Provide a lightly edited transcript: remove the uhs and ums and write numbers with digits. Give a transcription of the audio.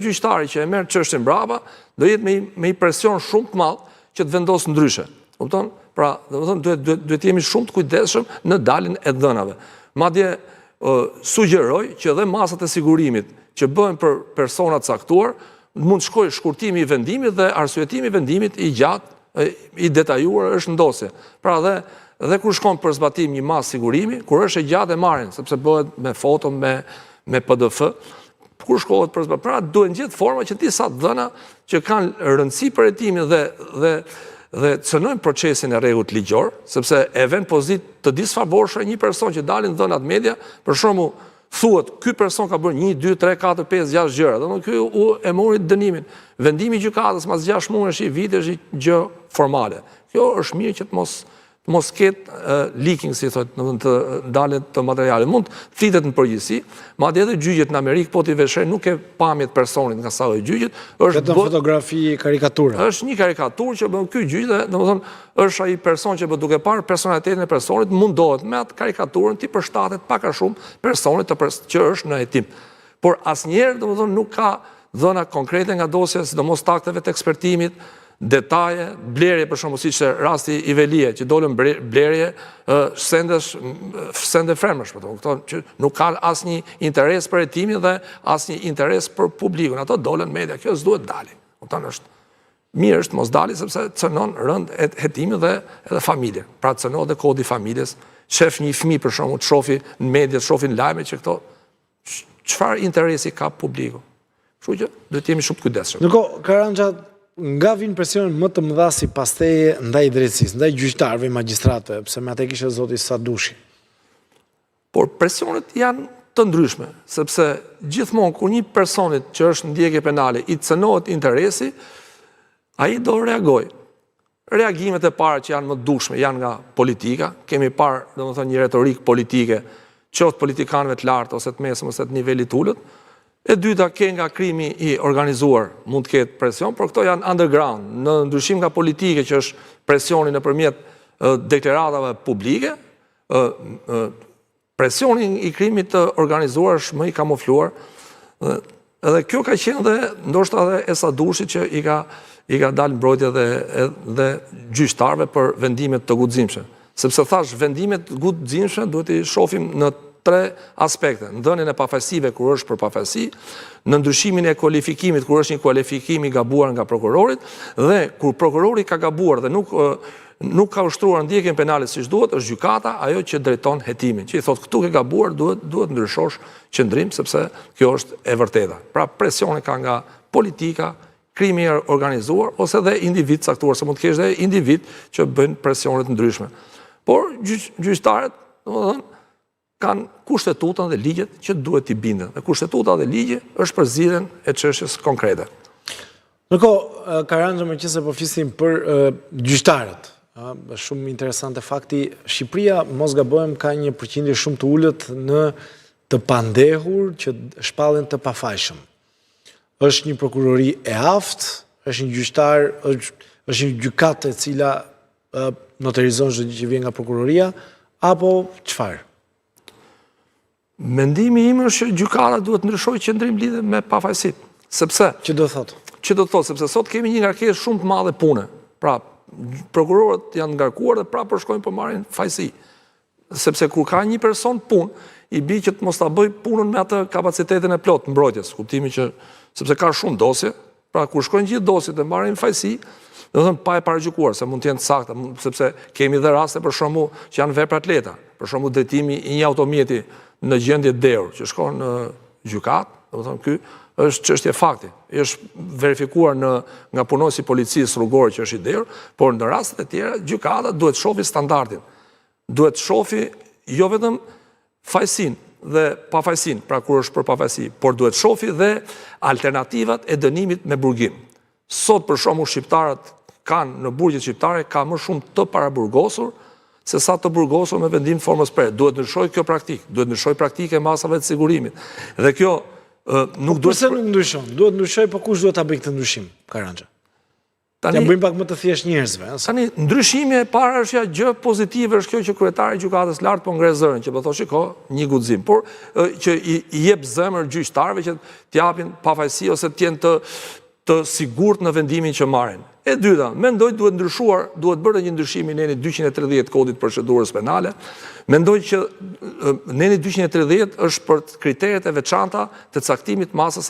gjyqtari që e merr çështjen brapa, do jetë me i presion shumë të madh që të vendosë ndryshe. Kupton? Pra, duhet jemi shumë të kujdesshëm në daljen e dhënave. Madje sugjeroj që edhe masat e sigurimit që bëhen për persona të caktuar, mund të shkojë shkurtimi i vendimit dhe arsyetimi i vendimit i gjatë, i detajuar është ndosje. Pra dhe kur shkon për zbatim një masë sigurimi, kur është e gjatë e marrin, sepse bëhet me foto, me PDF, kur shkohet për zbatim, pra duhen gjithë forma që disa dhëna që kanë rëndësi për hetimin dhe cënojnë procesin e rregullt ligjor, sepse e vend pozitë të disfavorshme një person që dalin dhënat media, për shembull thuhet, ky person ka bërë 1, 2, 3, 4, 5, 6 gjëra. Domethënë ky e mori dënimin. Vendimi i gjykatës mas 6 muajsh i vit është gjë formale. Kjo është mirë që të mos ketë leaking, si thotë, domethënë të dalet të materiale. Mund të flitet në përgjithësi, madje edhe gjyqet në Amerikë po t'i veshën nuk e pamjet personit nga sa e gjyqet, është vetëm fotografi karikaturë. Është një karikaturë që bën ky gjyq dhe domethënë është ai person që duke parë personalitetin e personit mundohet me atë karikaturën ti përshtatet pak a shumë personit që është në hetim. Por asnjëherë domethënë nuk ka dhëna konkrete nga dosja, sidomos takteve të ekspertimit, detaje, blerje për shembull siç rasti i Velie, që dolën blerje sende fremësh, po kupton, që nuk kanë asnjë interes për hetimin dhe asnjë interes për publikun. Ato dolën media, kjo s'duhet dalin. Kupton, është mirë është mos dali sepse cënon rënd hetimin dhe edhe familje. Pra cënohet dhe kodi familjes. Shef një fëmijë për shembull të shofi në media, të shofi në lajme që këto çfarë interesi ka publiku. Kështu që duhet jemi shumë të kujdesshëm. Ndërkohë, Karanja, nga vinë presionin më të mëdha si pasteje ndaj drejtësisë, ndaj gjyqtarëve, magjistratëve, pse me atë kishte zoti Sadushi. Por presionet janë të ndryshme, sepse gjithmonë kur një personit që është në ndjekje penale i cënohet interesi, ai do reagojë. Reagimet e para që janë më dukshme janë nga politika. Kemi parë, domethënë, një retorikë politike, qoftë politikanëve të lartë ose të mesëm ose të nivelit ulët. E dyta, ke nga krimi i organizuar, mund të ketë presion, por këto janë underground, në ndryshim nga politike që është presioni nëpërmjet deklaratave publike, presioni i krimit të organizuar është më i kamufluar. Edhe kjo ka qenë dhe ndoshta edhe e Sadushit që i ka dalë mbrojtje dhe gjyqtarëve për vendimet të guximshme. Sepse thash, vendimet të guximshme duhet i shohim në 3 aspekte. Në dhënien e pafajësive kur është për pafajësi, në ndryshimin e kualifikimit kur është një kualifikim i gabuar nga prokurorit, dhe kur prokurori ka gabuar dhe nuk ka ushtruar ndjekjen penale siç duhet, është gjykata ajo që drejton hetimin. Që i thotë këtu ke gabuar, duhet ndryshosh qëndrim sepse kjo është e vërteta. Pra presioni ka nga politika, krimi i organizuar ose dhe individ caktuar, se mund të kesh dhe individ që bëjnë presione të ndryshme. Por gjyqtarët, domethënë, kanë kushtetutën dhe ligjet që duhet t'i binden. Dhe kushtetuta dhe ligje është për zgjidhjen e çështjes konkrete. Ndërkohë, Karanja, meqense po flisim për gjyqtarët, është shumë interesante fakti, Shqipëria, mos gabojmë, ka një përqindje shumë të ulët në të pandehur që shpallen të pafajshëm. Është një prokurori e aftë, është një gjyqtar, është një gjykatë e cila notarizon çdo gjë që vjen nga prokuroria, apo çfarë? Mendimi im është që gjykata duhet ndryshojë qëndrim lidhje me pafajësitë. Sepse Që do thotë? Që do thotë sepse sot kemi një ngarkesë shumë të madhe pune. Pra, prokurorët janë ngarkuar dhe prapë shkojnë për marrin fajësi. Sepse kur ka një person punë, i bi që të mos ta bëj punën me atë kapacitetin e plot mbrojtjes, kuptimi që sepse ka shumë dosje, pra kur shkojnë gjithë dosjet dhe marrin fajësi, do të thënë pa e paragjykuar, se mund të jenë të sakta, sepse kemi dhe raste për shembull që janë vepra të lehta, për shembull drejtimi i një automjeti në gjendje derë që shkon në gjykat, do të thonë ky është çështje fakti. Është verifikuar nga punonësi i policisë rrugore që është i derë, por në rastet e tjera gjykata duhet shohë standardin. Duhet shohë jo vetëm fajësinë dhe pafajësinë, pra kur është për pafajësi, por duhet shohë dhe alternativat e dënimit me burgim. Sot për shembull shqiptarët kanë në burgjet shqiptare ka më shumë të paraburgosur se sa të burgosur me vendim formës prerë. Duhet ndryshojë kjo praktikë, duhet ndryshojë praktikë e masave të sigurimit. Dhe kjo nuk duhet... Përse nuk ndryshon? Duhet ndryshojë, po kush duhet ta bëjë këtë ndryshim, Karanja? Ja bëjmë pak më të thjesht njerëzve. Tani, ndryshimi e parë është gjë pozitive, është kjo që kryetari i gjykatës lartë po ngre zërin, që po thoshë shiko, një guxim, por që i jep zemër gjyqtarëve që t'japin pafajësi ose t'jenë të sigurt në vendimin që marrin. E dyta, mendoj duhet ndryshuar, duhet bërë një ndryshim i neni 230 kodit procedurës penale. Mendoj që neni 230 është për kriteret e veçanta të caktimit masës